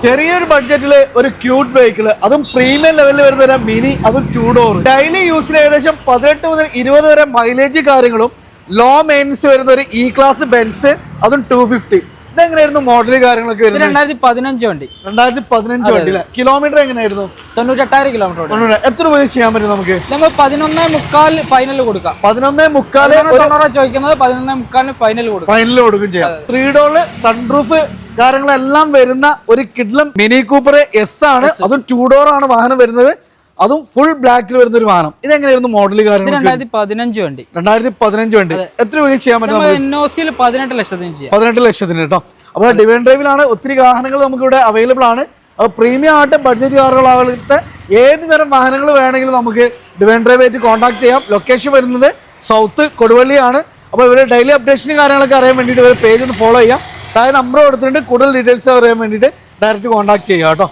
ചെറിയൊരു ബഡ്ജറ്റില് ഒരു cute vehicle, അതും പ്രീമിയം ലെവലിൽ വരുന്ന മിനി, അതും 2 ഡോർ. ഡെയിലി യൂസിന് ഏകദേശം 18 മുതൽ 20 വരെ മൈലേജ് കാര്യങ്ങളും ലോ മെയിൻസ് വരുന്ന ഒരു ഇ ക്ലാസ് ബെൻസ്, അതും 250. ഇതെങ്ങനെയായിരുന്നു മോഡൽ കാര്യങ്ങളൊക്കെ വരുന്നത്? 2015 വണ്ടി. 2015 വണ്ടിയിലെ കിലോമീറ്റർ എങ്ങനെയായിരുന്നു? 98,000 കിലോമീറ്റർ. എത്ര രൂപ ചെയ്യാൻ പറ്റും നമുക്ക്? നമ്മൾ 11.25 ഫൈനൽ കൊടുക്കാം. 11.25 ചോദിക്കുന്നത് 11.25 ഫൈനൽ കൊടുക്കും ചെയ്യാം. 3 ഡോറില് സൺറൂഫ് കാര്യങ്ങളെല്ലാം വരുന്ന ഒരു കിഡ്ലം മിനി കൂപ്പർ എസ് ആണ്, അതും 2 ഡോർ ആണ് വാഹനം വരുന്നത്, അതും ഫുൾ ബ്ലാക്കിൽ വരുന്ന ഒരു വാഹനം. ഇതെങ്ങനെയായിരുന്നു മോഡൽ കാര്യങ്ങൾ? 2015 വണ്ടി. 2015 വണ്ടി. എത്ര രൂപ ചെയ്യാൻ പറ്റും? 18 ലക്ഷത്തിന് ചെയ്യാം. 18 ലക്ഷത്തിന് കേട്ടോ. അപ്പോൾ ഡിവൈൻ ഡ്രൈവിലാണ് ഒത്തിരി വാഹനങ്ങൾ നമുക്ക് ഇവിടെ അവൈലബിൾ ആണ്. അപ്പോൾ പ്രീമിയം ആയിട്ട് ബഡ്ജറ്റ് കാറുകളാകത്തെ ഏത് തരം വാഹനങ്ങൾ വേണമെങ്കിലും നമുക്ക് ഡിവൈൻ ഡ്രൈവ് ആയിട്ട് കോൺടാക്ട് ചെയ്യാം. ലൊക്കേഷൻ വരുന്നത് സൗത്ത് കൊടുവള്ളിയാണ്. അപ്പോൾ ഇവരുടെ ഡെയിലി അപ്ഡേഷനും കാര്യങ്ങളൊക്കെ അറിയാൻ വേണ്ടിയിട്ട് ഇവരുടെ പേജ് ഒന്ന് ഫോളോ ചെയ്യാം. താഴെ നമ്പർ കൊടുത്തിട്ടുണ്ട്. കൂടുതൽ ഡീറ്റെയിൽസ് അറിയാൻ വേണ്ടിയിട്ട് ഡയറക്റ്റ് കോൺടാക്ട് ചെയ്യാം കേട്ടോ.